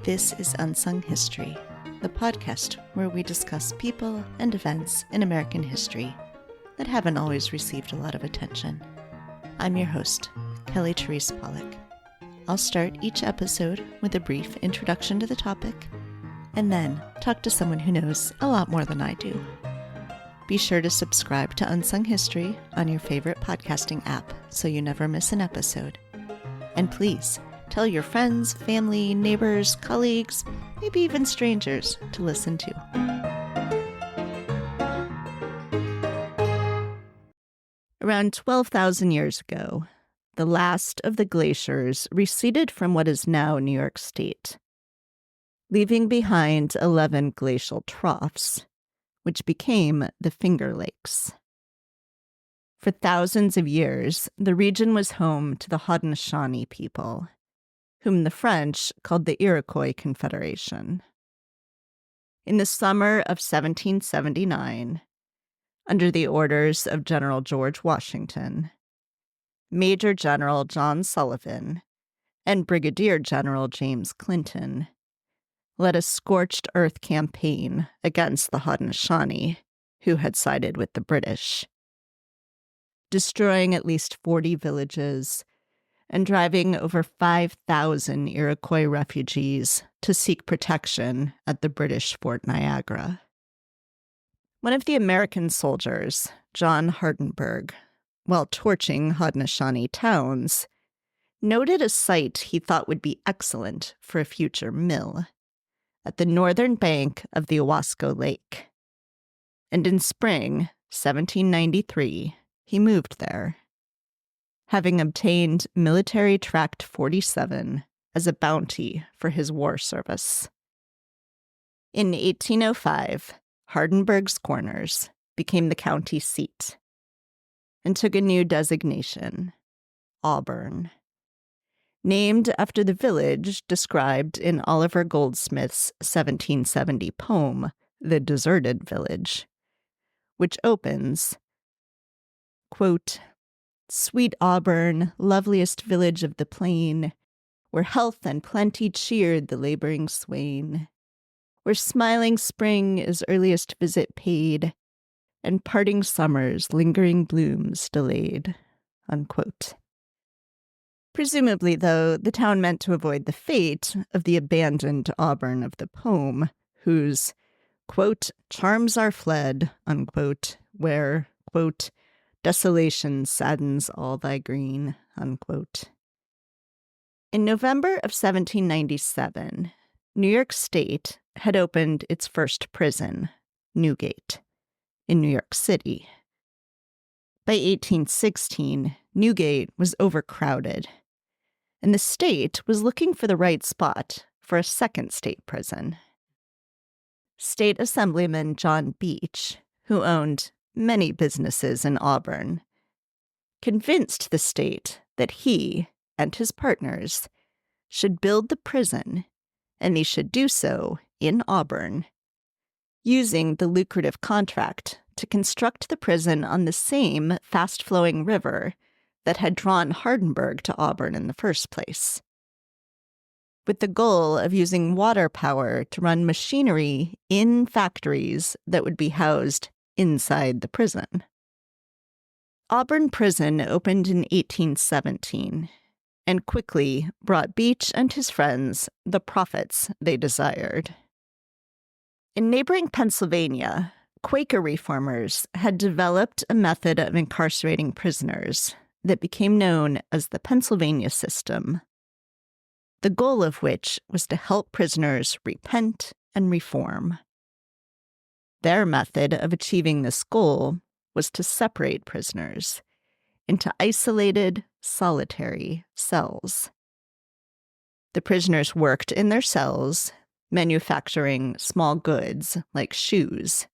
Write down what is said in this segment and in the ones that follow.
This is Unsung History, the podcast where we discuss people and events in American history that haven't always received a lot of attention. I'm your host, Kelly Therese Pollock. I'll start each episode with a brief introduction to the topic, and then talk to someone who knows a lot more than I do. Be sure to subscribe to Unsung History on your favorite podcasting app so you never miss an episode. And please, tell your friends, family, neighbors, colleagues, maybe even strangers to listen to. Around 12,000 years ago, the last of the glaciers receded from what is now New York State, leaving behind 11 glacial troughs, which became the Finger Lakes. For thousands of years, the region was home to the Haudenosaunee people, whom the French called the Iroquois Confederation. In the summer of 1779, under the orders of General George Washington, Major General John Sullivan and Brigadier General James Clinton led a scorched earth campaign against the Haudenosaunee, who had sided with the British, destroying at least 40 villages and driving over 5,000 Iroquois refugees to seek protection at the British Fort Niagara. One of the American soldiers, John Hardenberg, while torching Haudenosaunee towns, noted a site he thought would be excellent for a future mill at the northern bank of the Owasco Lake. And in spring 1793, he moved there, having obtained Military Tract 47 as a bounty for his war service. In 1805, Hardenberg's Corners became the county seat and took a new designation, Auburn, named after the village described in Oliver Goldsmith's 1770 poem, The Deserted Village, which opens, quote, "Sweet Auburn, loveliest village of the plain, where health and plenty cheered the laboring swain, where smiling spring is earliest visit paid, and parting summer's lingering blooms delayed," unquote. Presumably, though, the town meant to avoid the fate of the abandoned Auburn of the poem, whose, quote, "charms are fled," unquote, where, quote, "desolation saddens all thy green," unquote. In November of 1797, New York State had opened its first prison, Newgate, in New York City. By 1816, Newgate was overcrowded, and the state was looking for the right spot for a second state prison. State Assemblyman John Beach, who owned many businesses in Auburn, convinced the state that he and his partners should build the prison, and they should do so in Auburn, using the lucrative contract to construct the prison on the same fast-flowing river that had drawn Hardenberg to Auburn in the first place, with the goal of using water power to run machinery in factories that would be housed inside the prison. Auburn Prison opened in 1817 and quickly brought Beach and his friends the profits they desired. In neighboring Pennsylvania, Quaker reformers had developed a method of incarcerating prisoners that became known as the Pennsylvania system, the goal of which was to help prisoners repent and reform. Their method of achieving this goal was to separate prisoners into isolated, solitary cells. The prisoners worked in their cells, manufacturing small goods like shoes.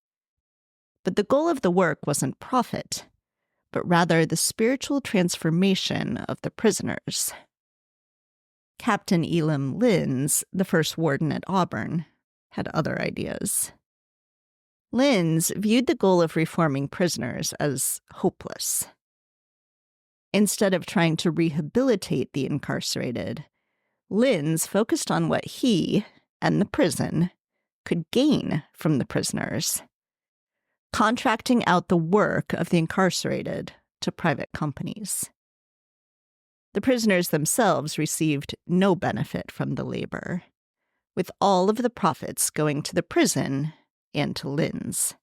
But the goal of the work wasn't profit, but rather the spiritual transformation of the prisoners. Captain Elam Linz, the first warden at Auburn, had other ideas. Linz viewed the goal of reforming prisoners as hopeless. Instead of trying to rehabilitate the incarcerated, Linz focused on what he and the prison could gain from the prisoners, contracting out the work of the incarcerated to private companies. The prisoners themselves received no benefit from the labor, with all of the profits going to the prison and to Linz.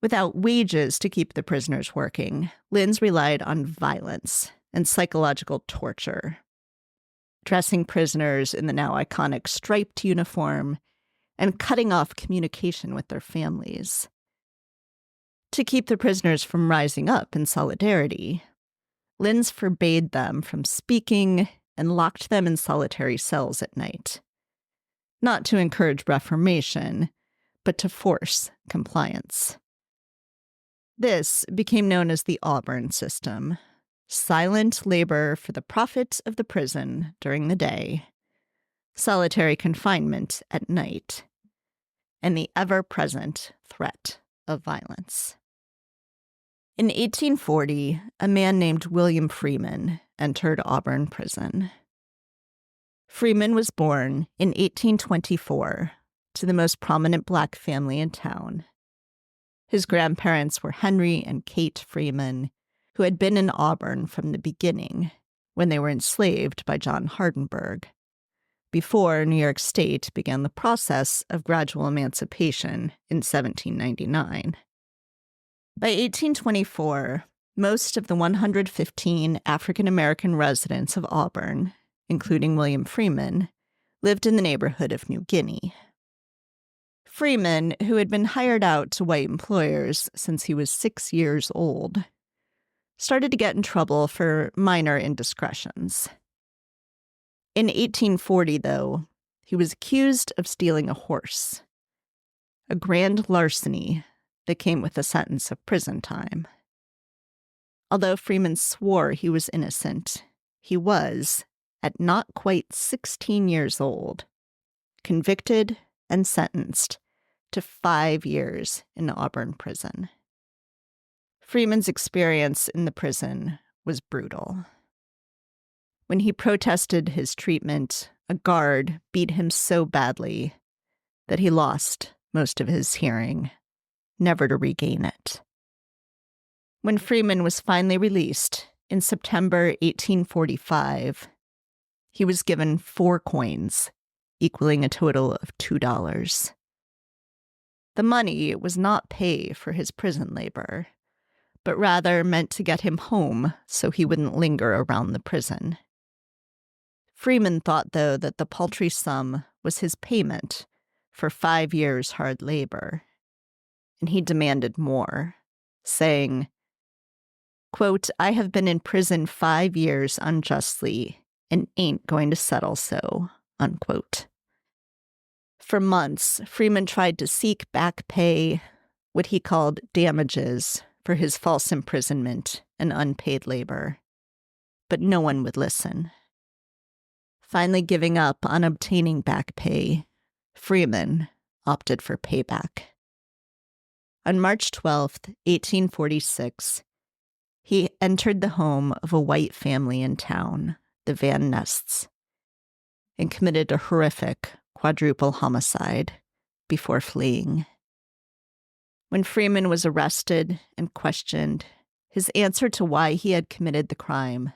Without wages to keep the prisoners working, Linz relied on violence and psychological torture, dressing prisoners in the now iconic striped uniform and cutting off communication with their families. To keep the prisoners from rising up in solidarity, Linz forbade them from speaking and locked them in solitary cells at night, not to encourage reformation, but to force compliance. This became known as the Auburn system: silent labor for the profit of the prison during the day, solitary confinement at night, and the ever-present threat of violence. In 1840, a man named William Freeman entered Auburn Prison. Freeman was born in 1824 to the most prominent Black family in town. His grandparents were Henry and Kate Freeman, who had been in Auburn from the beginning when they were enslaved by John Hardenberg, before New York State began the process of gradual emancipation in 1799. By 1824, most of the 115 African American residents of Auburn, including William Freeman, lived in the neighborhood of New Guinea. Freeman, who had been hired out to white employers since he was 6 years old, started to get in trouble for minor indiscretions. In 1840, though, he was accused of stealing a horse, a grand larceny that came with a sentence of prison time. Although Freeman swore he was innocent, he was, at not quite 16 years old, convicted and sentenced to 5 years in Auburn Prison. Freeman's experience in the prison was brutal. When he protested his treatment, a guard beat him so badly that he lost most of his hearing, never to regain it. When Freeman was finally released in September 1845, he was given 4 coins, equaling a total of $2. The money was not pay for his prison labor, but rather meant to get him home so he wouldn't linger around the prison. Freeman thought, though, that the paltry sum was his payment for 5 years' hard labor, and he demanded more, saying, quote, "I have been in prison 5 years unjustly and ain't going to settle so," unquote. For months, Freeman tried to seek back pay, what he called damages, for his false imprisonment and unpaid labor, but no one would listen. Finally giving up on obtaining back pay, Freeman opted for payback. On March 12th, 1846, he entered the home of a white family in town, the Van Nests, and committed a horrific quadruple homicide before fleeing. When Freeman was arrested and questioned, his answer to why he had committed the crime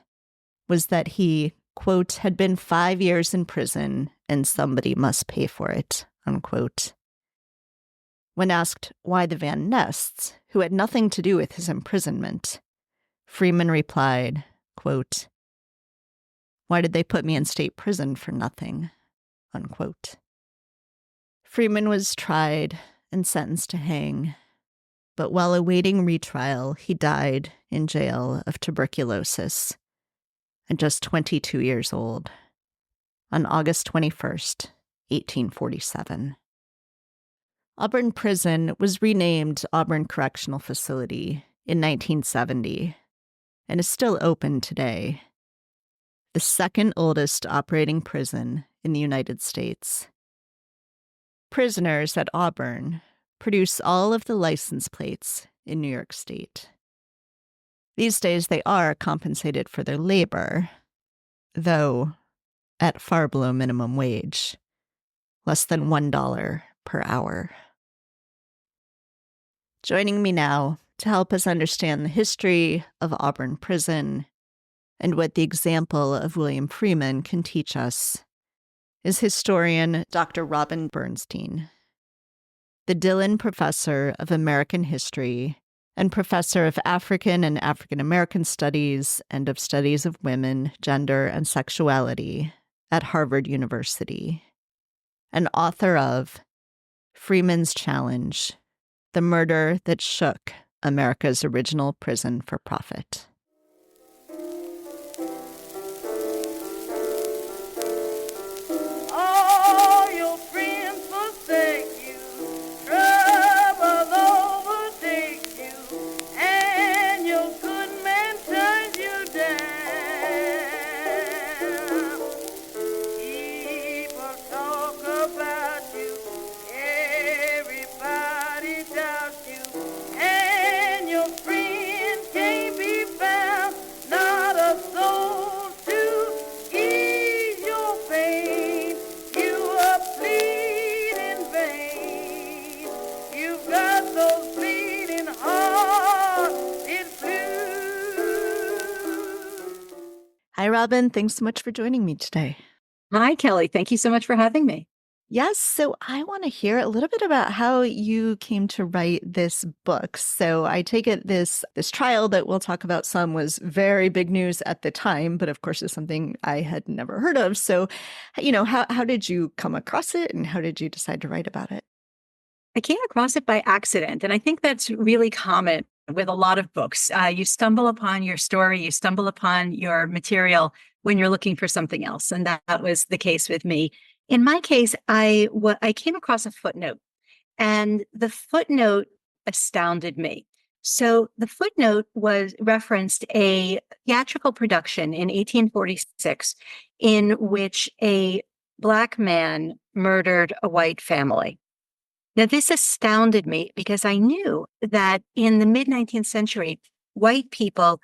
was that he, quote, had been 5 years in prison and somebody must pay for it, unquote. When asked why the Van Nests, who had nothing to do with his imprisonment, Freeman replied, quote, "Why did they put me in state prison for nothing?" unquote. Freeman was tried and sentenced to hang, but while awaiting retrial, he died in jail of tuberculosis at just 22 years old on August 21st, 1847. Auburn Prison was renamed Auburn Correctional Facility in 1970 and is still open today, the second oldest operating prison in the United States. Prisoners at Auburn produce all of the license plates in New York State. These days, they are compensated for their labor, though at far below minimum wage, less than $1 per hour. Joining me now to help us understand the history of Auburn Prison and what the example of William Freeman can teach us is historian Dr. Robin Bernstein, the Dillon Professor of American History and Professor of African and African American Studies and of Studies of Women, Gender, and Sexuality at Harvard University, and author of Freeman's Challenge: The Murder That Shook America's Original Prison for Profit. Hi, Robin. Thanks so much for joining me today. Hi, Kelly. Thank you so much for having me. Yes, so I want to hear a little bit about how you came to write this book. So I take it this trial that we'll talk about some was very big news at the time, but of course is something I had never heard of. So, how did you come across it and how did you decide to write about it? I came across it by accident, and I think that's really common with a lot of books. You stumble upon your story, you stumble upon your material when you're looking for something else, and that was the case with me. In my case, I came across a footnote, and the footnote astounded me. So the footnote was referenced a theatrical production in 1846 in which a Black man murdered a white family. Now, this astounded me because I knew that in the mid-19th century, white people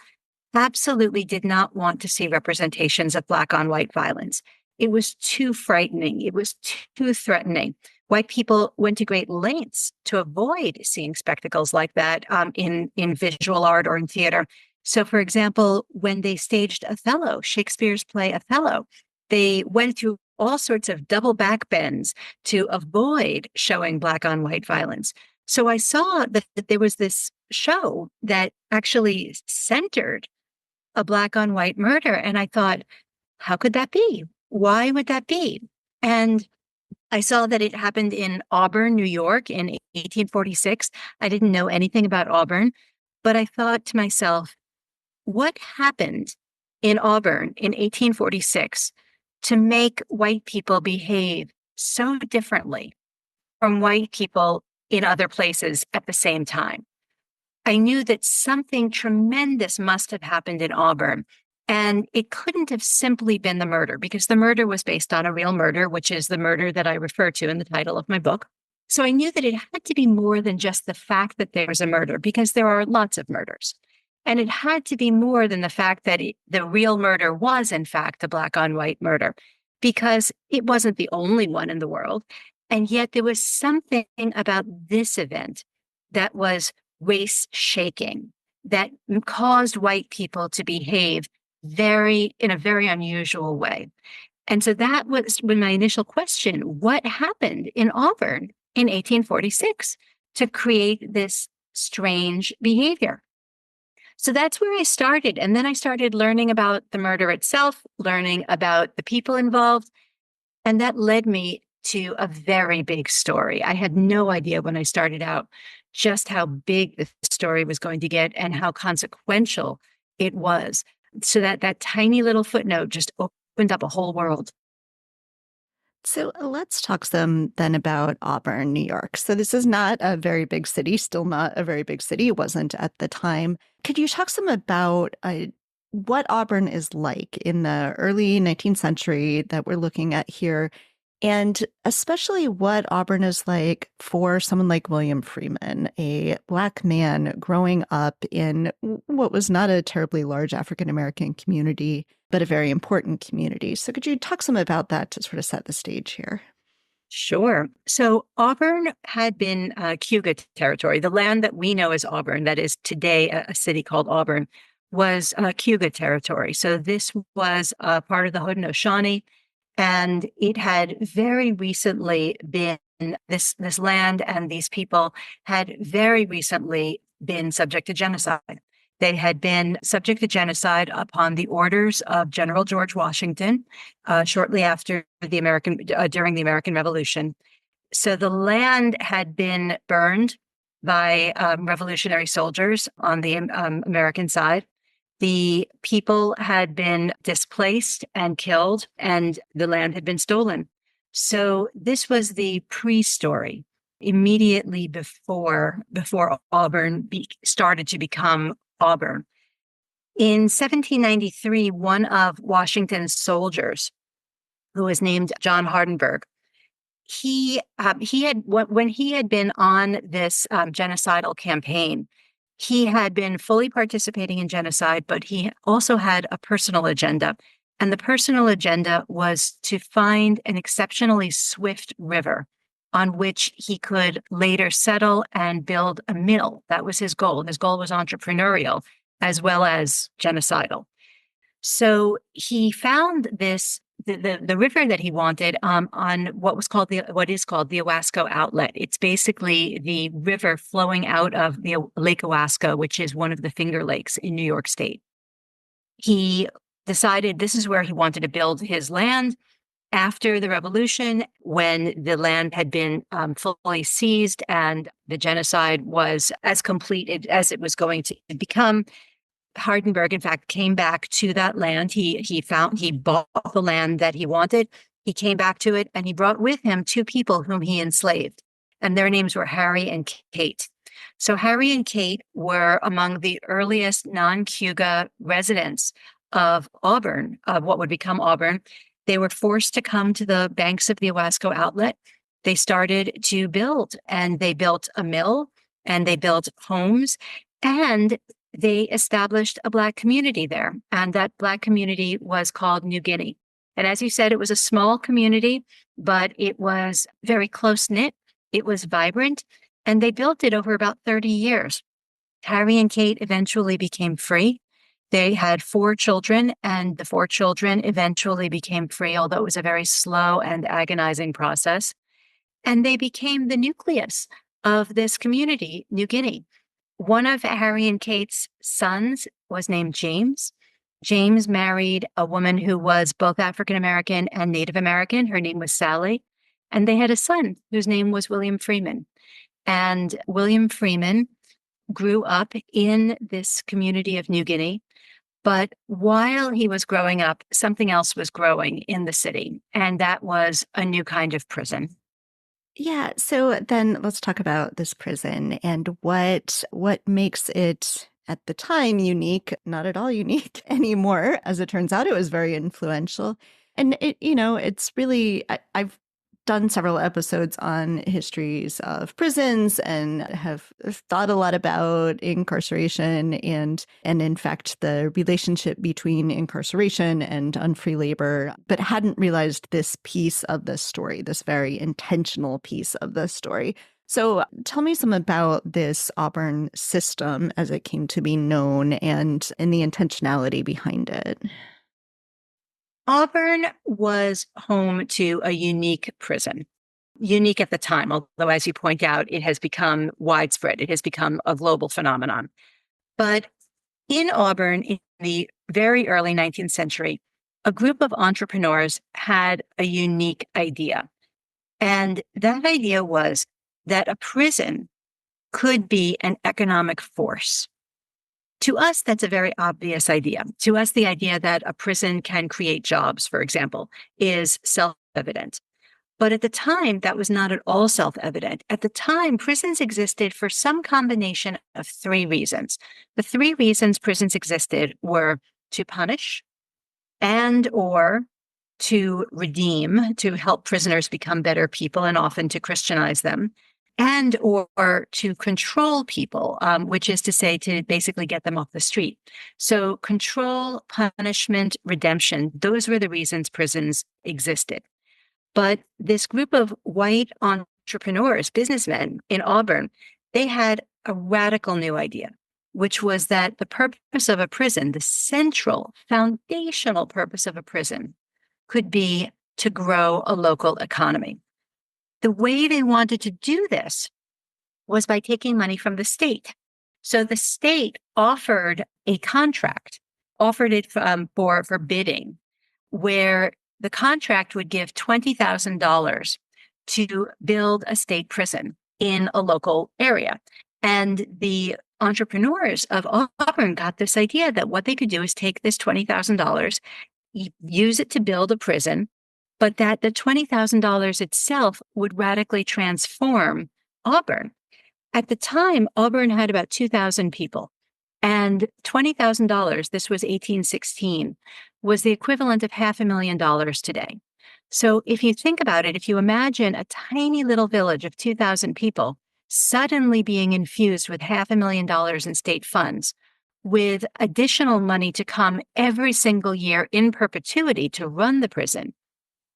absolutely did not want to see representations of Black on white violence. It was too frightening. It was too threatening. White people went to great lengths to avoid seeing spectacles like that in visual art or in theater. So, for example, when they staged Othello, Shakespeare's play Othello, they went through all sorts of double back bends to avoid showing Black on white violence. So I saw that there was this show that actually centered a Black on white murder. And I thought, how could that be? Why would that be? And I saw that it happened in Auburn, New York in 1846. I didn't know anything about Auburn, but I thought to myself, what happened in Auburn in 1846 to make white people behave so differently from white people in other places at the same time? I knew that something tremendous must have happened in Auburn, and it couldn't have simply been the murder, because the murder was based on a real murder, which is the murder that I refer to in the title of my book. So I knew that it had to be more than just the fact that there was a murder, because there are lots of murders. And it had to be more than the fact that the real murder was, in fact, a Black on white murder, because it wasn't the only one in the world. And yet there was something about this event that was race shaking, that caused white people to behave in a very unusual way. And so that was when my initial question, what happened in Auburn in 1846 to create this strange behavior? So that's where I started. And then I started learning about the murder itself, learning about the people involved. And that led me to a very big story. I had no idea when I started out just how big the story was going to get and how consequential it was. So that tiny little footnote just opened up a whole world. So let's talk some then about Auburn, New York. So this is not a very big city, still not a very big city. It wasn't at the time. Could you talk some about what Auburn is like in the early 19th century that we're looking at here, and especially what Auburn is like for someone like William Freeman, a Black man growing up in what was not a terribly large African-American community, but a very important community. So could you talk some about that to sort of set the stage here? Sure. So Auburn had been Cayuga territory. The land that we know as Auburn, that is today a city called Auburn, was Cayuga territory. So this was part of the Haudenosaunee, and it had very recently been this land and these people had very recently been subject to genocide. They had been subject to genocide upon the orders of General George Washington shortly after during the American Revolution. So the land had been burned by revolutionary soldiers on the American side. The people had been displaced and killed, and the land had been stolen. So this was the pre-story, immediately before Auburn started to become Auburn. In 1793, one of Washington's soldiers, who was named John Hardenberg, when he had been on this genocidal campaign, he had been fully participating in genocide, but he also had a personal agenda. And the personal agenda was to find an exceptionally swift river on which he could later settle and build a mill. That was his goal. His goal was entrepreneurial as well as genocidal. So he found the river that he wanted on what is called the Owasco Outlet. It's basically the river flowing out of the Lake Owasco, which is one of the Finger Lakes in New York State. He decided this is where he wanted to build his land. After the revolution, when the land had been fully seized and the genocide was as complete as it was going to become, Hardenberg, in fact, came back to that land. He bought the land that he wanted. He came back to it, and he brought with him two people whom he enslaved, and their names were Harry and Kate. So Harry and Kate were among the earliest non-Cayuga residents of Auburn, of what would become Auburn. They were forced to come to the banks of the Owasco Outlet. They started to build, and they built a mill, and they built homes, and they established a Black community there. And that Black community was called New Guinea. And as you said, it was a small community, but it was very close-knit. It was vibrant, and they built it over about 30 years. Harry and Kate eventually became free. They had 4 children, and the 4 children eventually became free, although it was a very slow and agonizing process. And they became the nucleus of this community, New Guinea. One of Harry and Kate's sons was named James. James married a woman who was both African American and Native American. Her name was Sally. And they had a son whose name was William Freeman. And William Freeman grew up in this community of New Guinea. But while he was growing up, something else was growing in the city, and that was a new kind of prison. Yeah, so then let's talk about this prison and what makes it at the time unique, not at all unique anymore. As it turns out, it was very influential. And it's really, I've done several episodes on histories of prisons and have thought a lot about incarceration and in fact the relationship between incarceration and unfree labor, but hadn't realized this piece of the story, this very intentional piece of the story. So tell me some about this Auburn system as it came to be known and the intentionality behind it. Auburn was home to a unique prison, unique at the time, although, as you point out, it has become widespread. It has become a global phenomenon. But in Auburn, in the very early 19th century, a group of entrepreneurs had a unique idea. And that idea was that a prison could be an economic force. To us, that's a very obvious idea. To us, the idea that a prison can create jobs, for example, is self-evident. But at the time, that was not at all self-evident. At the time, prisons existed for some combination of 3 reasons. The 3 reasons prisons existed were to punish and or to redeem, to help prisoners become better people and often to Christianize them, and or to control people, which is to say to basically get them off the street. So control, punishment, redemption, those were the reasons prisons existed. But this group of white entrepreneurs, businessmen in Auburn, they had a radical new idea, which was that the purpose of a prison, the central foundational purpose of a prison, could be to grow a local economy. The way they wanted to do this was by taking money from the state. So the state offered a contract, offered it for bidding, where the contract would give $20,000 to build a state prison in a local area. And the entrepreneurs of Auburn got this idea that what they could do is take this $20,000, use it to build a prison, but that the $20,000 itself would radically transform Auburn. At the time, Auburn had about 2,000 people, and $20,000, this was 1816, was the equivalent of $500,000 today. So if you think about it, if you imagine a tiny little village of 2,000 people suddenly being infused with $500,000 in state funds, with additional money to come every single year in perpetuity to run the prison,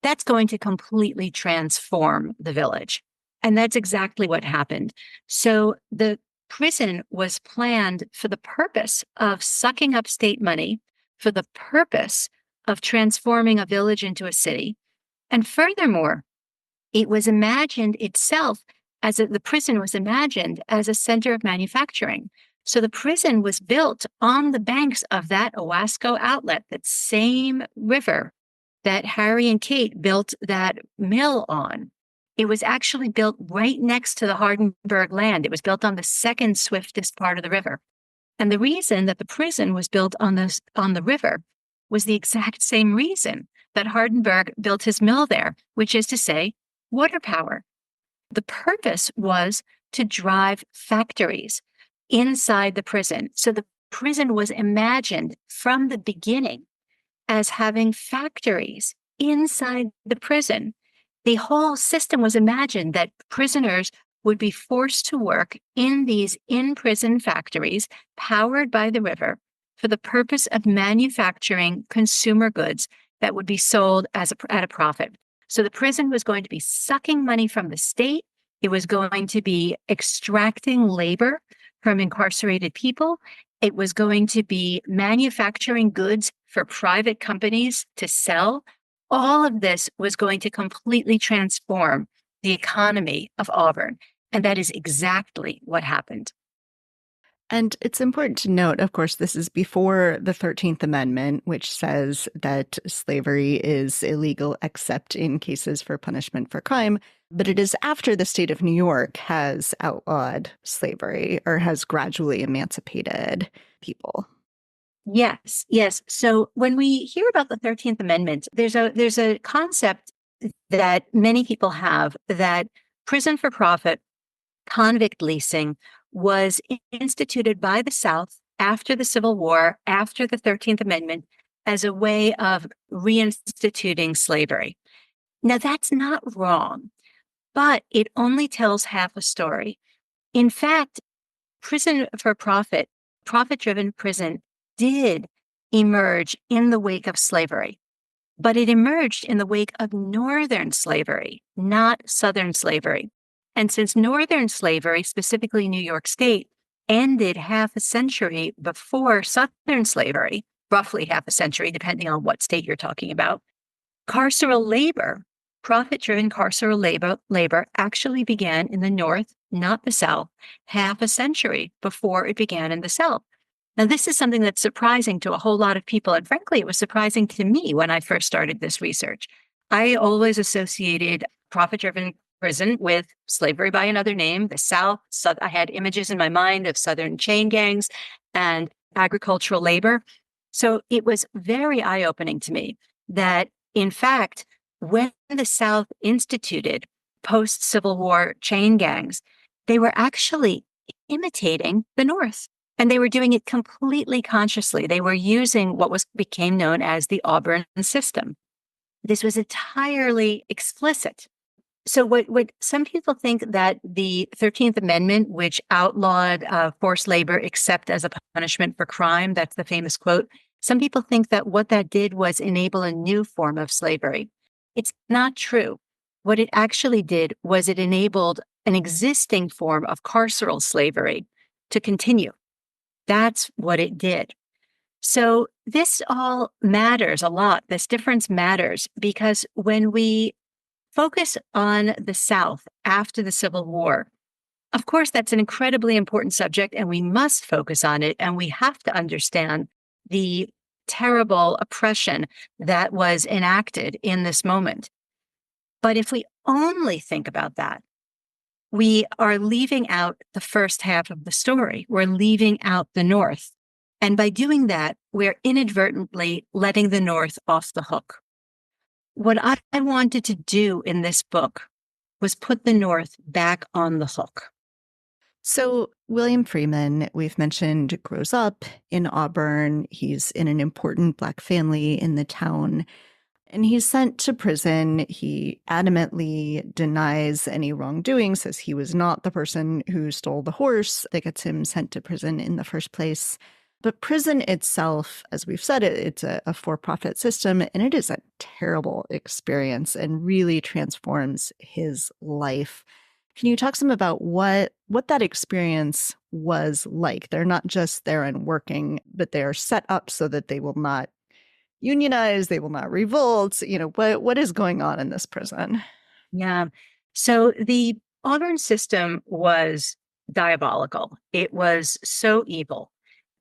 that's going to completely transform the village. And that's exactly what happened. So the prison was planned for the purpose of sucking up state money, for the purpose of transforming a village into a city. And furthermore, it was imagined itself the prison was imagined as a center of manufacturing. So the prison was built on the banks of that Owasco outlet, that same river that Harry and Kate built that mill on. It was actually built right next to the Hardenberg land. It was built on the second swiftest part of the river. And the reason that the prison was built on the river was the exact same reason that Hardenberg built his mill there, which is to say, water power. The purpose was to drive factories inside the prison. So the prison was imagined from the beginning as having factories inside the prison. The whole system was imagined that prisoners would be forced to work in these in-prison factories powered by the river for the purpose of manufacturing consumer goods that would be sold at a profit. So the prison was going to be sucking money from the state. It was going to be extracting labor from incarcerated people. It was going to be manufacturing goods for private companies to sell. All of this was going to completely transform the economy of Auburn. And that is exactly what happened. And it's important to note, of course, this is before the 13th Amendment, which says that slavery is illegal except in cases for punishment for crime. But it is after the state of New York has outlawed slavery or has gradually emancipated people. Yes, yes. So when we hear about the 13th Amendment, there's a concept that many people have that prison for profit, convict leasing, was instituted by the South after the Civil War, after the 13th Amendment, as a way of reinstituting slavery. Now, that's not wrong, but it only tells half a story. In fact, prison for profit, profit-driven prison, did emerge in the wake of slavery, but it emerged in the wake of Northern slavery, not Southern slavery. And since Northern slavery, specifically New York State, ended half a century before Southern slavery, roughly half a century, depending on what state you're talking about, carceral labor, profit-driven carceral labor actually began in the North, not the South, half a century before it began in the South. Now, this is something that's surprising to a whole lot of people. And frankly, it was surprising to me when I first started this research. I always associated profit-driven prison with slavery by another name, the South. So I had images in my mind of Southern chain gangs and agricultural labor. So it was very eye-opening to me that, in fact, when the South instituted post-Civil War chain gangs, they were actually imitating the North. And they were doing it completely consciously. They were using what became known as the Auburn system. This was entirely explicit. So what some people think that the 13th Amendment, which outlawed forced labor except as a punishment for crime, that's the famous quote, some people think that what that did was enable a new form of slavery. It's not true. What it actually did was it enabled an existing form of carceral slavery to continue. That's what it did. So this all matters a lot. This difference matters because when we focus on the South after the Civil War, of course, that's an incredibly important subject, and we must focus on it, and we have to understand the terrible oppression that was enacted in this moment. But if we only think about that, we are leaving out the first half of the story. We're leaving out the North. And by doing that, we're inadvertently letting the North off the hook. What I wanted to do in this book was put the North back on the hook. So, William Freeman, we've mentioned, grows up in Auburn. He's in an important Black family in the town, and he's sent to prison. He adamantly denies any wrongdoing, says he was not the person who stole the horse that gets him sent to prison in the first place. But prison itself, as we've said, it's a for-profit system, and it is a terrible experience and really transforms his life. Can you talk some about what that experience was like? They're not just there and working, but they are set up so that they will not unionize, they will not revolt. What is going on in this prison? Yeah. So the Auburn system was diabolical. It was so evil.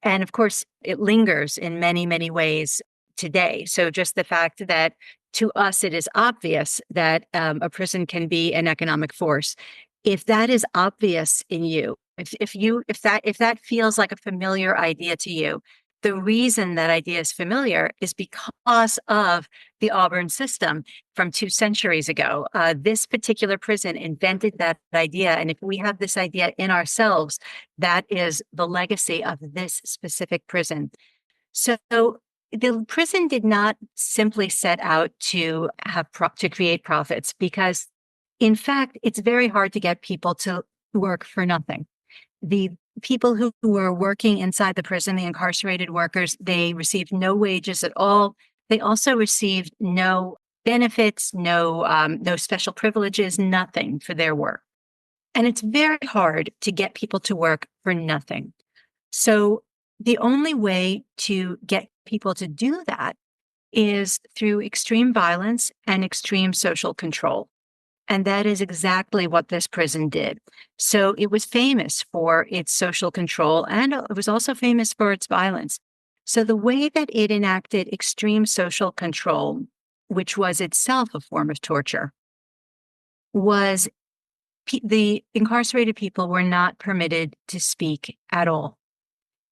And of course, it lingers in many, many ways today. So just the fact that to us, it is obvious that a prison can be an economic force. If that is obvious in you, if that feels like a familiar idea to you, the reason that idea is familiar is because of the Auburn system from 2 centuries ago. This particular prison invented that idea. And if we have this idea in ourselves, that is the legacy of this specific prison. So the prison did not simply set out to to create profits because, in fact, it's very hard to get people to work for nothing. The people who were working inside the prison, the incarcerated workers, they received no wages at all. They also received no benefits, no special privileges, nothing for their work. And it's very hard to get people to work for nothing. So the only way to get people to do that is through extreme violence and extreme social control. And that is exactly what this prison did. So it was famous for its social control, and it was also famous for its violence. So the way that it enacted extreme social control, which was itself a form of torture, was the incarcerated people were not permitted to speak at all.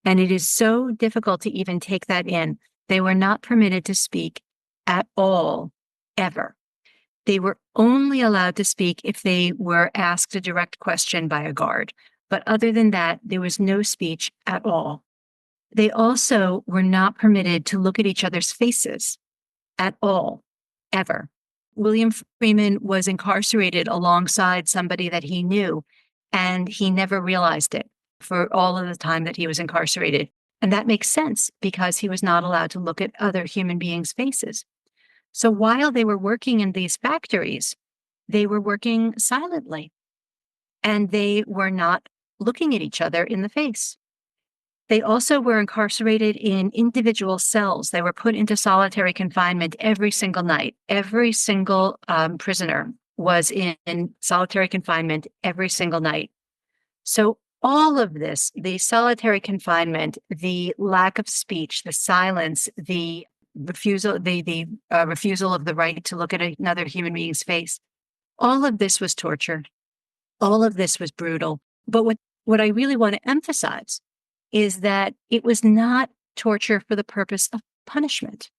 And it is so difficult to even take that in. They were not permitted to speak at all, ever. They were only allowed to speak if they were asked a direct question by a guard. But other than that, there was no speech at all. They also were not permitted to look at each other's faces at all, ever. William Freeman was incarcerated alongside somebody that he knew, and he never realized it for all of the time that he was incarcerated. And that makes sense because he was not allowed to look at other human beings' faces. So while they were working in these factories, they were working silently, and they were not looking at each other in the face. They also were incarcerated in individual cells. They were put into solitary confinement every single night. Every single prisoner was in solitary confinement every single night. So all of this, the solitary confinement, the lack of speech, the silence, the refusal of the right to look at another human being's face. All of this was torture. All of this was brutal. But what I really want to emphasize is that it was not torture for the purpose of punishment.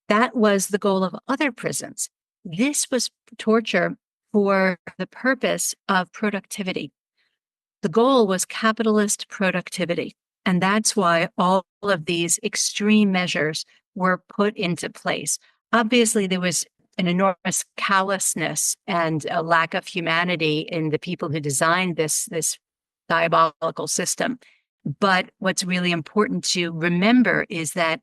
That was the goal of other prisons. This was torture for the purpose of productivity. The goal was capitalist productivity. And that's why all of these extreme measures were put into place. Obviously, there was an enormous callousness and a lack of humanity in the people who designed this diabolical system. But what's really important to remember is that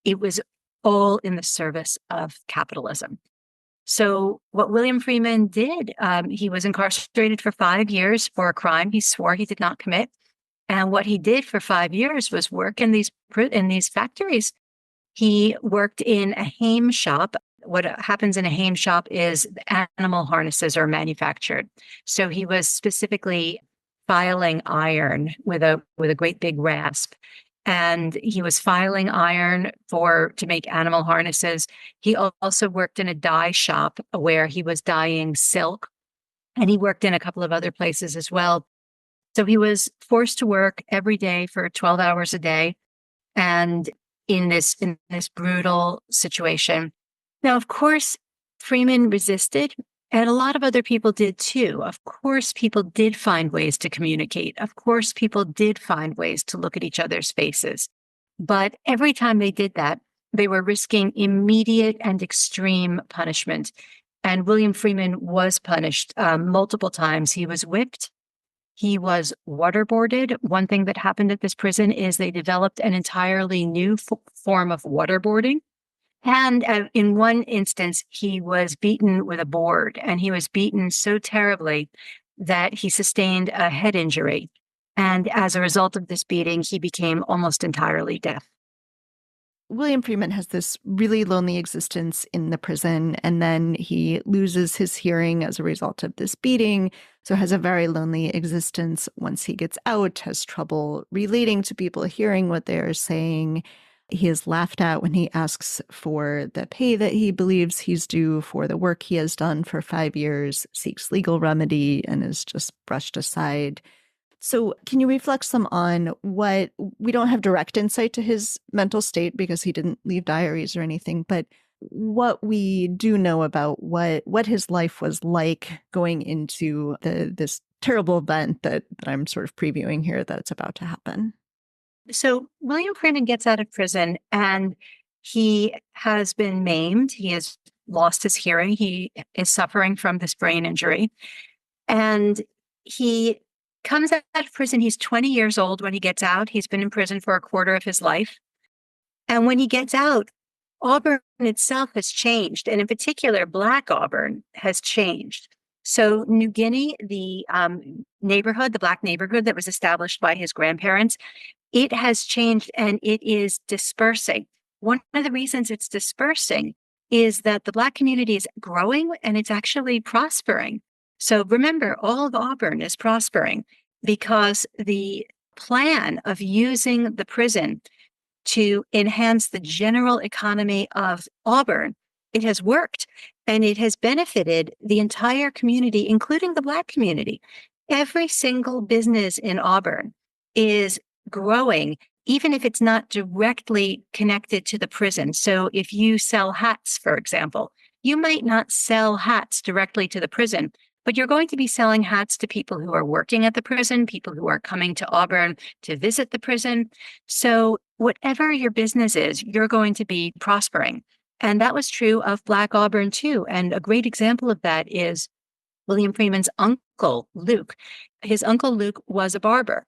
it was all in the service of capitalism. So what William Freeman did, he was incarcerated for 5 years for a crime he swore he did not commit. And what he did for 5 years was work in these factories. He worked in a hame shop. What happens in a hame shop is animal harnesses are manufactured. So he was specifically filing iron with a great big rasp. And he was filing iron to make animal harnesses. He also worked in a dye shop where he was dyeing silk. And he worked in a couple of other places as well. So he was forced to work every day for 12 hours a day. And in this brutal situation. Now, of course, Freeman resisted, and a lot of other people did too. Of course, people did find ways to communicate. Of course, people did find ways to look at each other's faces. But every time they did that, they were risking immediate and extreme punishment. And William Freeman was punished multiple times. He was whipped. He was waterboarded. One thing that happened at this prison is they developed an entirely new form of waterboarding. And in one instance, he was beaten with a board, and he was beaten so terribly that he sustained a head injury. And as a result of this beating, he became almost entirely deaf. William Freeman has this really lonely existence in the prison, and then he loses his hearing as a result of this beating, so has a very lonely existence once he gets out, has trouble relating to people, hearing what they are saying. He is laughed at when he asks for the pay that he believes he's due for the work he has done for 5 years, seeks legal remedy, and is just brushed aside. So can you reflect some on what we don't have direct insight to his mental state because he didn't leave diaries or anything, but what we do know about what his life was like going into this terrible event that I'm sort of previewing here that's about to happen? So William Freeman gets out of prison and he has been maimed. He has lost his hearing. He is suffering from this brain injury. And he comes out of prison. He's 20 years old when he gets out. He's been in prison for a quarter of his life. And when he gets out, Auburn itself has changed. And in particular, Black Auburn has changed. So New Guinea, the neighborhood, the Black neighborhood that was established by his grandparents, it has changed and it is dispersing. One of the reasons it's dispersing is that the Black community is growing and it's actually prospering. So remember, all of Auburn is prospering because the plan of using the prison to enhance the general economy of Auburn, it has worked and it has benefited the entire community, including the Black community. Every single business in Auburn is growing, even if it's not directly connected to the prison. So if you sell hats, for example, you might not sell hats directly to the prison, but you're going to be selling hats to people who are working at the prison, people who are coming to Auburn to visit the prison. So whatever your business is, you're going to be prospering. And that was true of Black Auburn too. And a great example of that is William Freeman's uncle, Luke. His uncle Luke was a barber.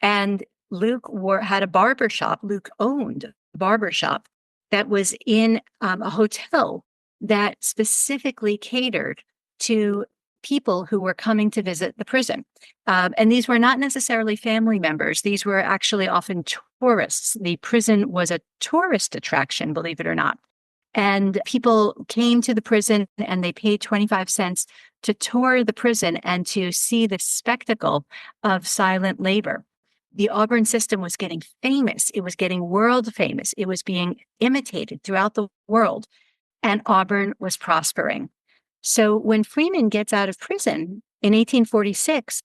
And Luke had a barber shop. Luke owned a barber shop that was in a hotel that specifically catered to people who were coming to visit the prison. And these were not necessarily family members. These were actually often tourists. The prison was a tourist attraction, believe it or not. And people came to the prison and they paid 25 cents to tour the prison and to see the spectacle of silent labor. The Auburn system was getting famous. It was getting world famous. It was being imitated throughout the world. And Auburn was prospering. So when Freeman gets out of prison in 1846,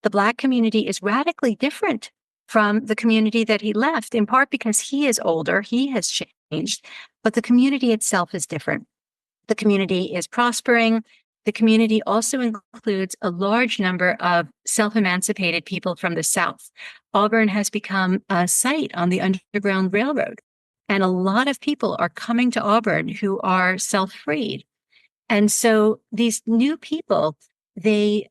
the Black community is radically different from the community that he left, in part because he is older, he has changed, but the community itself is different. The community is prospering. The community also includes a large number of self-emancipated people from the South. Auburn has become a site on the Underground Railroad, and a lot of people are coming to Auburn who are self-freed. And so these new people, they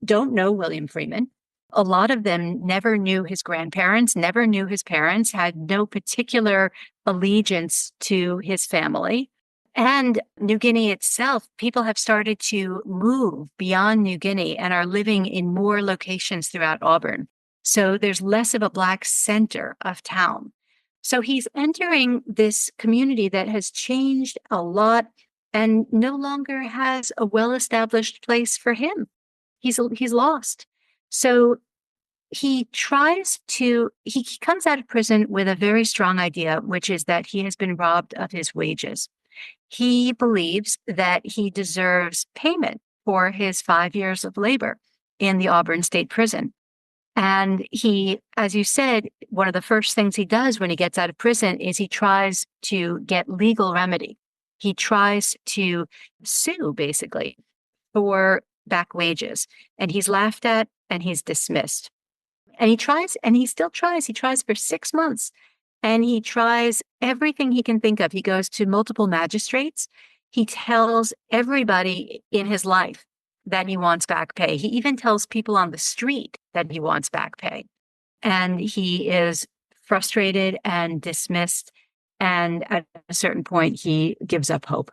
don't know William Freeman. A lot of them never knew his grandparents, never knew his parents, had no particular allegiance to his family. And New Guinea itself, people have started to move beyond New Guinea and are living in more locations throughout Auburn. So there's less of a Black center of town. So he's entering this community that has changed a lot and no longer has a well-established place for him. He's lost. So he comes out of prison with a very strong idea, which is that he has been robbed of his wages. He believes that he deserves payment for his 5 years of labor in the Auburn State Prison. And he, as you said, one of the first things he does when he gets out of prison is he tries to get legal remedy. He tries to sue, basically, for back wages. And he's laughed at and he's dismissed. And he tries, and he still tries. He tries for 6 months. And he tries everything he can think of. He goes to multiple magistrates. He tells everybody in his life that he wants back pay. He even tells people on the street that he wants back pay. And he is frustrated and dismissed. And at a certain point, he gives up hope.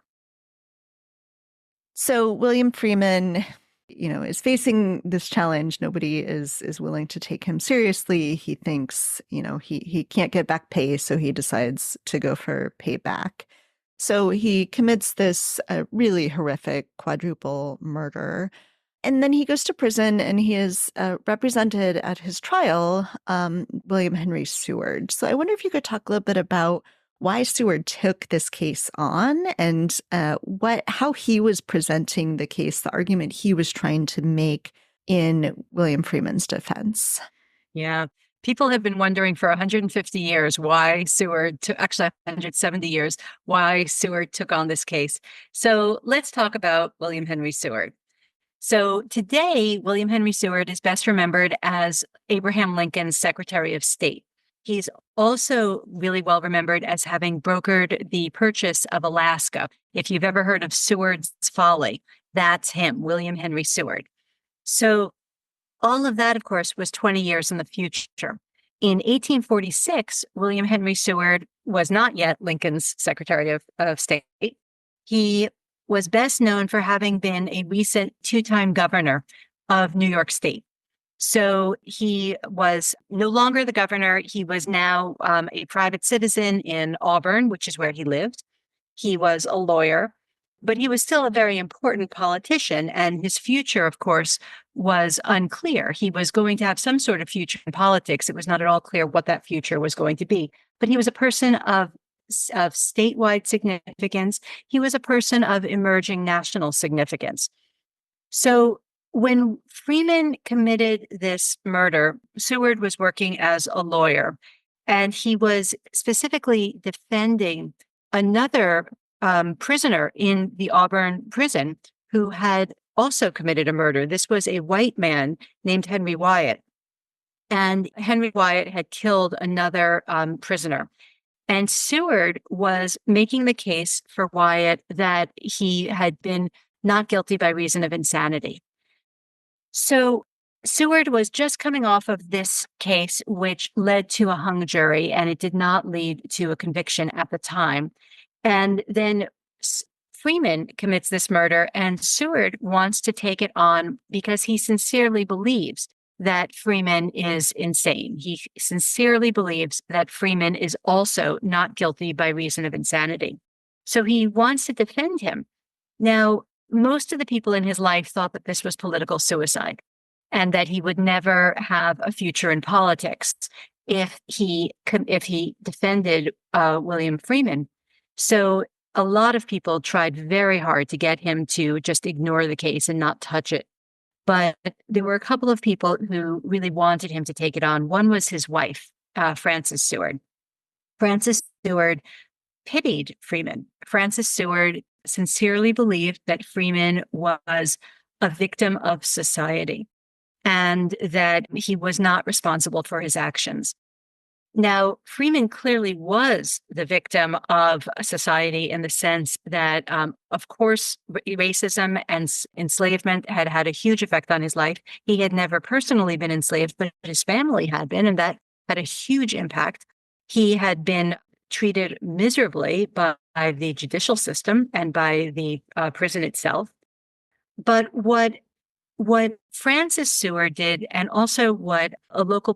So William Freeman, is facing this challenge. Nobody is willing to take him seriously. He thinks, he can't get back pay, so he decides to go for payback. So he commits this really horrific quadruple murder. And then he goes to prison and he is represented at his trial, William Henry Seward. So I wonder if you could talk a little bit about why Seward took this case on and how he was presenting the case, the argument he was trying to make in William Freeman's defense. Yeah. People have been wondering for 150 years why Seward actually 170 years, why Seward took on this case. So let's talk about William Henry Seward. So today, William Henry Seward is best remembered as Abraham Lincoln's Secretary of State. He's also really well remembered as having brokered the purchase of Alaska. If you've ever heard of Seward's Folly, that's him, William Henry Seward. So all of that, of course, was 20 years in the future. In 1846, William Henry Seward was not yet Lincoln's Secretary of State. He was best known for having been a recent 2-time governor of New York State. So he was no longer the governor. He was now a private citizen in Auburn, which is where he lived. He was a lawyer, but he was still a very important politician. And his future, of course, was unclear. He was going to have some sort of future in politics. It was not at all clear what that future was going to be. But he was a person of statewide significance. He was a person of emerging national significance. So when Freeman committed this murder, Seward was working as a lawyer, and he was specifically defending another prisoner in the Auburn prison who had also committed a murder. This was a white man named Henry Wyatt, and Henry Wyatt had killed another prisoner. And Seward was making the case for Wyatt that he had been not guilty by reason of insanity. So Seward was just coming off of this case, which led to a hung jury, and it did not lead to a conviction at the time. And then Freeman commits this murder, and Seward wants to take it on because he sincerely believes that Freeman is insane. He sincerely believes that Freeman is also not guilty by reason of insanity. So he wants to defend him. Now, most of the people in his life thought that this was political suicide and that he would never have a future in politics if he defended William Freeman. So a lot of people tried very hard to get him to just ignore the case and not touch it. But there were a couple of people who really wanted him to take it on. One was his wife, Frances Seward. Frances Seward pitied Freeman. Frances Seward sincerely believed that Freeman was a victim of society and that he was not responsible for his actions. Now, Freeman clearly was the victim of society in the sense that, of course, racism and enslavement had had a huge effect on his life. He had never personally been enslaved, but his family had been, and that had a huge impact. He had been treated miserably by the judicial system and by the prison itself. But what Francis Seward did, and also what a local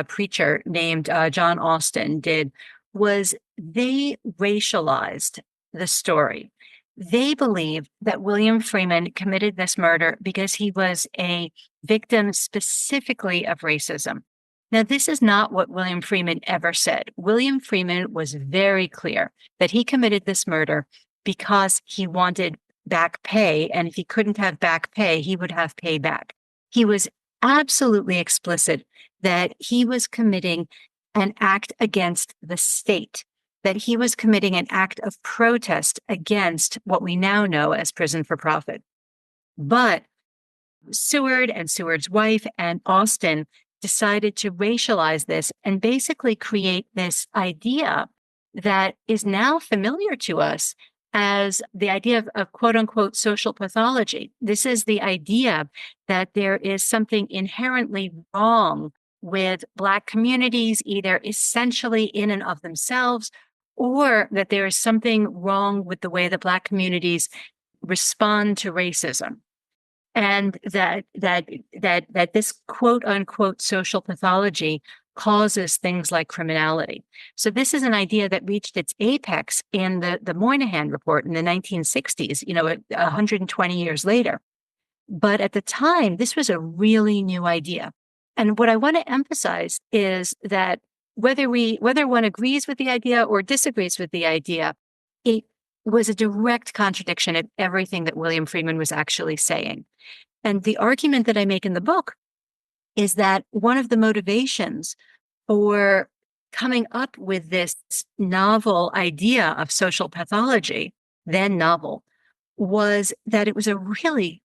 preacher named John Austin did, was they racialized the story. They believed that William Freeman committed this murder because he was a victim specifically of racism. Now, this is not what William Freeman ever said. William Freeman was very clear that he committed this murder because he wanted back pay, and if he couldn't have back pay, he would have payback. He was absolutely explicit that he was committing an act against the state, that he was committing an act of protest against what we now know as prison for profit. But Seward and Seward's wife and Austin decided to racialize this and basically create this idea that is now familiar to us as the idea of quote unquote social pathology. This is the idea that there is something inherently wrong with Black communities, either essentially in and of themselves, or that there is something wrong with the way that Black communities respond to racism. And that this quote unquote social pathology causes things like criminality. So this is an idea that reached its apex in the Moynihan Report in the 1960s, 120 years later. But at the time, this was a really new idea. And what I want to emphasize is that whether one agrees with the idea or disagrees with the idea, it was a direct contradiction of everything that William Freeman was actually saying. And the argument that I make in the book is that one of the motivations for coming up with this novel idea of social pathology, then novel, was that it was a really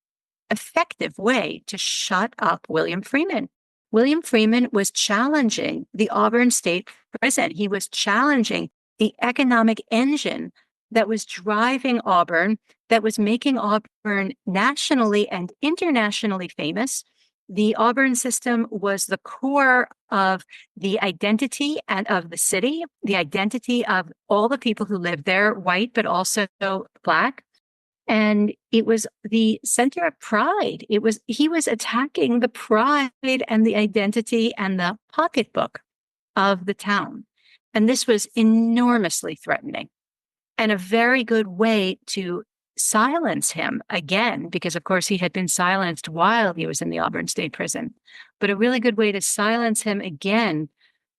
effective way to shut up William Freeman. William Freeman was challenging the Auburn State Prison. He was challenging the economic engine that was driving Auburn, that was making Auburn nationally and internationally famous. The Auburn system was the core of the identity and of the city, the identity of all the people who lived there, white, but also Black. And it was the center of pride. He was attacking the pride and the identity and the pocketbook of the town. And this was enormously threatening and a very good way to silence him again, because of course he had been silenced while he was in the Auburn State Prison. But a really good way to silence him again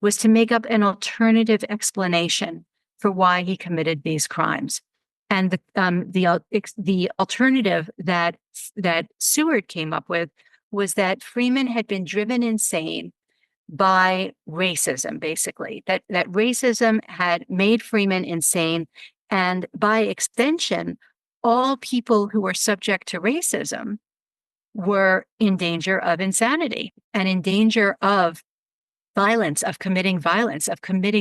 was to make up an alternative explanation for why he committed these crimes. And the alternative that Seward came up with was that Freeman had been driven insane by racism, basically, that racism had made Freeman insane. And by extension, all people who were subject to racism were in danger of insanity and in danger of violence, of committing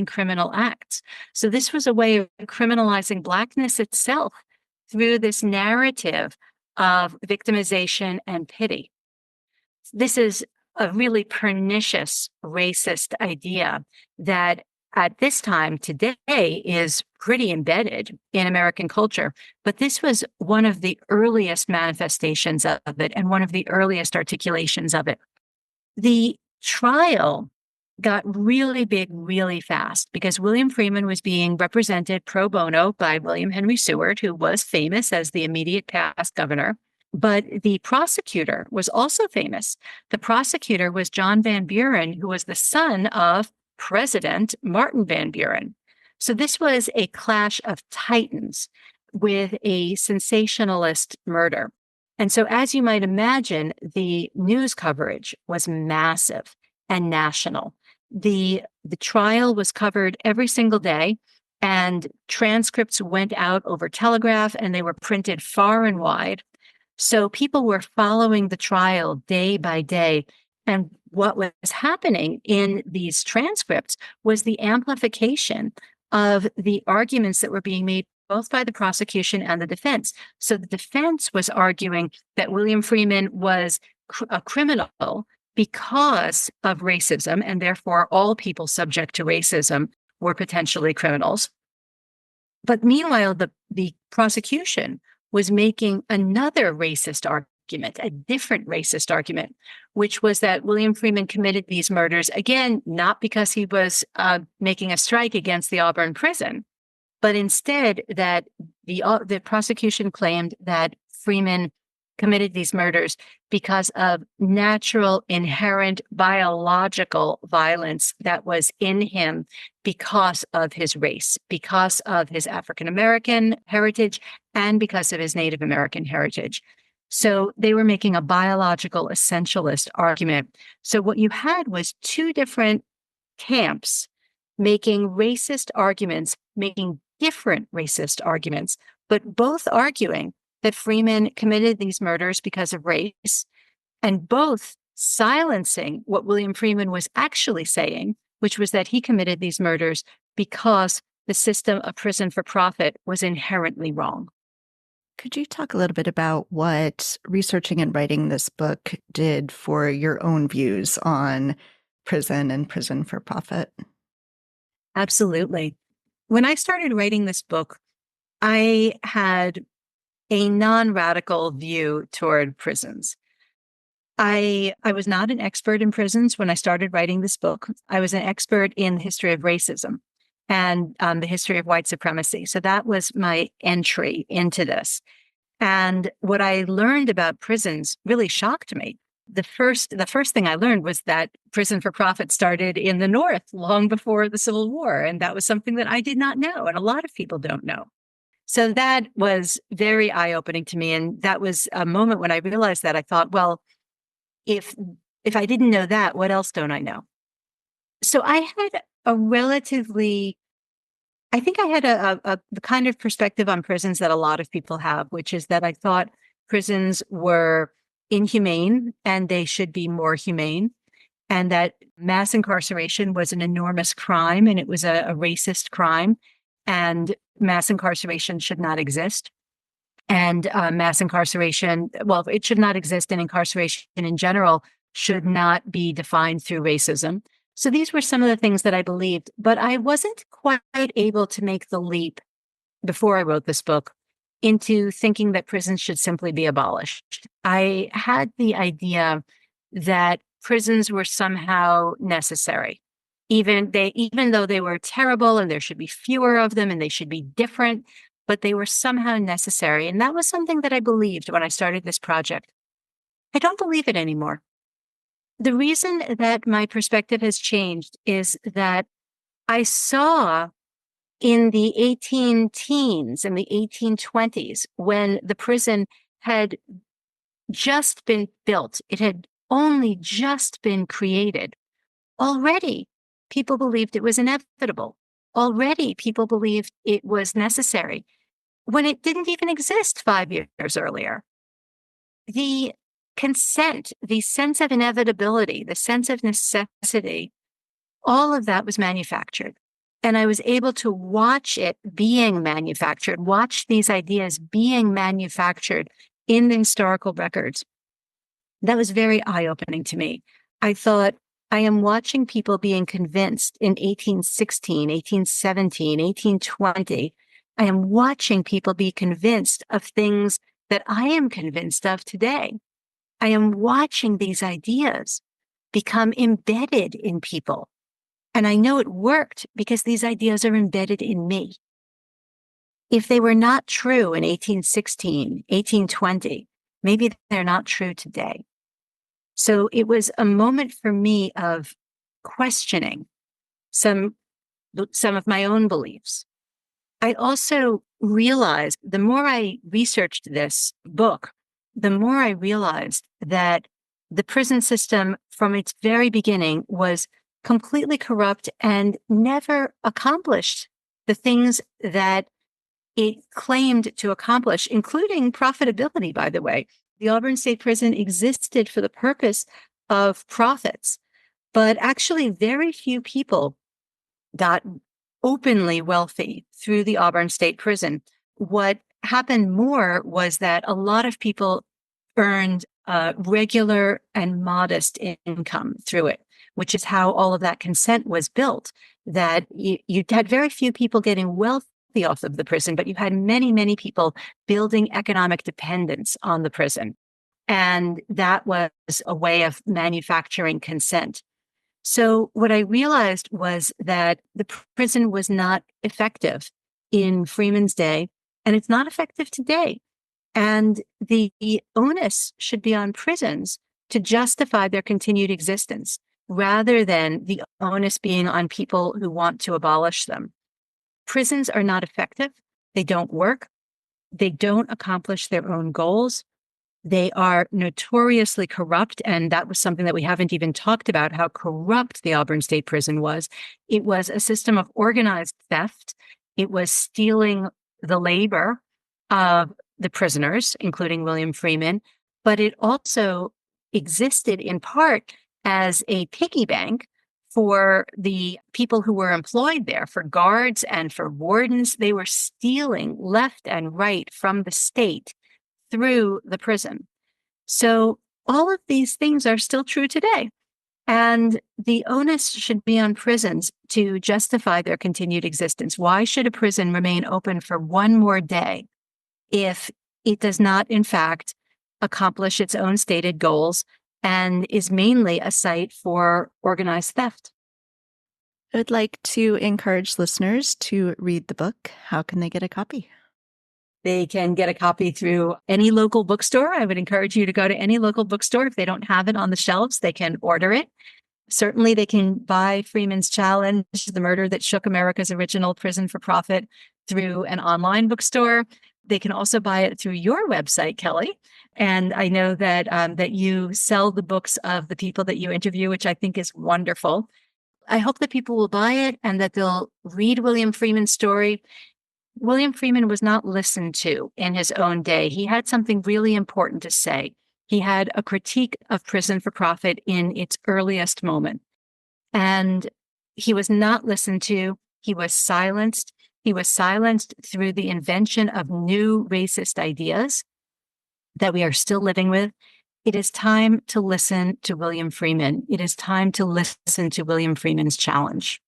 criminal acts. So this was a way of criminalizing Blackness itself through this narrative of victimization and pity. This is a really pernicious racist idea that at this time today is pretty embedded in American culture. But this was one of the earliest manifestations of it and one of the earliest articulations of it. The trial got really big really fast because William Freeman was being represented pro bono by William Henry Seward, who was famous as the immediate past governor. But the prosecutor was also famous. The prosecutor was John Van Buren, who was the son of President Martin Van Buren. So this was a clash of titans with a sensationalist murder. And so, as you might imagine, the news coverage was massive and national. The trial was covered every single day, and transcripts went out over telegraph, and they were printed far and wide. So people were following the trial day by day. And what was happening in these transcripts was the amplification of the arguments that were being made both by the prosecution and the defense. So the defense was arguing that William Freeman was a criminal because of racism, and therefore all people subject to racism were potentially criminals. But meanwhile, the prosecution was making another racist argument, a different racist argument, which was that William Freeman committed these murders, again, not because he was making a strike against the Auburn prison, but instead that the prosecution claimed that Freeman committed these murders because of natural, inherent, biological violence that was in him because of his race, because of his African American heritage, and because of his Native American heritage. So they were making a biological essentialist argument. So what you had was two different camps making racist arguments, making different racist arguments, but both arguing that Freeman committed these murders because of race, and both silencing what William Freeman was actually saying, which was that he committed these murders because the system of prison for profit was inherently wrong. Could you talk a little bit about what researching and writing this book did for your own views on prison and prison for profit? Absolutely. When I started writing this book, I had a non-radical view toward prisons. I was not an expert in prisons when I started writing this book. I was an expert in the history of racism and the history of white supremacy. So that was my entry into this. And what I learned about prisons really shocked me. The first thing I learned was that prison for profit started in the North long before the Civil War. And that was something that I did not know. And a lot of people don't know. So that was very eye-opening to me. And that was a moment when I realized that I thought, well, if I didn't know that, what else don't I know? So I had I think I had the kind of perspective on prisons that a lot of people have, which is that I thought prisons were inhumane and they should be more humane, and that mass incarceration was an enormous crime and it was a racist crime, and mass incarceration should not exist. And mass incarceration, well, it should not exist, and incarceration in general should not be defined through racism. So these were some of the things that I believed, but I wasn't quite able to make the leap before I wrote this book into thinking that prisons should simply be abolished. I had the idea that prisons were somehow necessary, even though they were terrible and there should be fewer of them and they should be different, but they were somehow necessary. And that was something that I believed when I started this project. I don't believe it anymore. The reason that my perspective has changed is that I saw in the 18 teens and the 1820s, when the prison had just been built, it had only just been created, already people believed it was inevitable. Already people believed it was necessary when it didn't even exist 5 years earlier. The consent, the sense of inevitability, the sense of necessity, all of that was manufactured. And I was able to watch it being manufactured, watch these ideas being manufactured in the historical records. That was very eye-opening to me. I thought, I am watching people being convinced in 1816, 1817, 1820. I am watching people be convinced of things that I am convinced of today. I am watching these ideas become embedded in people. And I know it worked because these ideas are embedded in me. If they were not true in 1816, 1820, maybe they're not true today. So it was a moment for me of questioning some of my own beliefs. I also realized, the more I researched this book, the more I realized that the prison system from its very beginning was completely corrupt and never accomplished the things that it claimed to accomplish, including profitability, by the way. The Auburn State Prison existed for the purpose of profits, but actually very few people got openly wealthy through the Auburn State Prison. What happened more was that a lot of people earned regular and modest income through it, which is how all of that consent was built, that you had very few people getting wealthy wealthy off of the prison, but you had many, many people building economic dependence on the prison. And that was a way of manufacturing consent. So what I realized was that the prison was not effective in Freeman's day, and it's not effective today. And the onus should be on prisons to justify their continued existence, rather than the onus being on people who want to abolish them. Prisons are not effective. They don't work. They don't accomplish their own goals. They are notoriously corrupt, and that was something that we haven't even talked about, how corrupt the Auburn State Prison was. It was a system of organized theft. It was stealing the labor of the prisoners, including William Freeman, but it also existed in part as a piggy bank for the people who were employed there, for guards and for wardens. They were stealing left and right from the state through the prison. So all of these things are still true today. And the onus should be on prisons to justify their continued existence. Why should a prison remain open for one more day if it does not, in fact, accomplish its own stated goals and is mainly a site for organized theft? I would like to encourage listeners to read the book. How can they get a copy? They can get a copy through any local bookstore. I would encourage you to go to any local bookstore. If they don't have it on the shelves, they can order it. Certainly, they can buy Freeman's Challenge, The Murder That Shook America's Original Prison for Profit, through an online bookstore. They can also buy it through your website, Kelly. And I know that that you sell the books of the people that you interview, which I think is wonderful. I hope that people will buy it and that they'll read William Freeman's story. William Freeman was not listened to in his own day. He had something really important to say. He had a critique of prison for profit in its earliest moment. And he was not listened to. He was silenced. He was silenced through the invention of new racist ideas that we are still living with. It is time to listen to William Freeman. It is time to listen to William Freeman's challenge.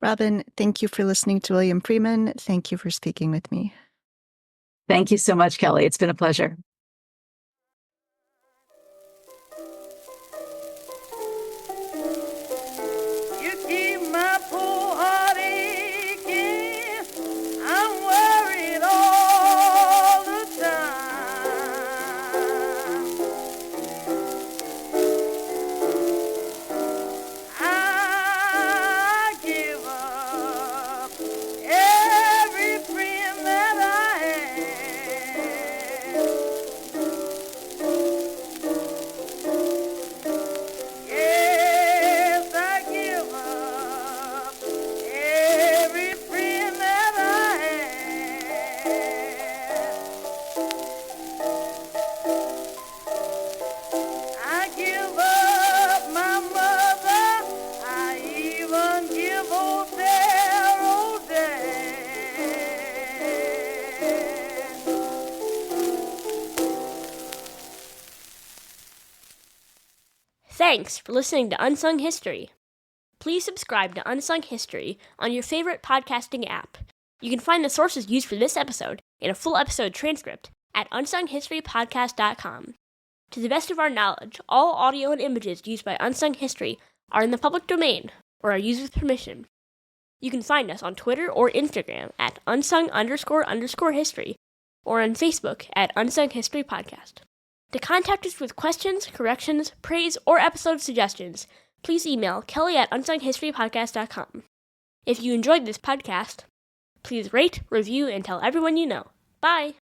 Robin, thank you for listening to William Freeman. Thank you for speaking with me. Thank you so much, Kelly. It's been a pleasure. You keep my poor heart aching. I'm worried all the time. I give up every friend that I had. Yes, I give up every friend that I had. I give up my mother. I even give old their old dad. Thanks for listening to Unsung History. Please subscribe to Unsung History on your favorite podcasting app. You can find the sources used for this episode in a full episode transcript at unsunghistorypodcast.com. To the best of our knowledge, all audio and images used by Unsung History are in the public domain or are used with permission. You can find us on Twitter or Instagram at unsung__history or on Facebook at Unsung History Podcast. To contact us with questions, corrections, praise, or episode suggestions, please email Kelly at unsunghistorypodcast.com. If you enjoyed this podcast, please rate, review, and tell everyone you know. Bye!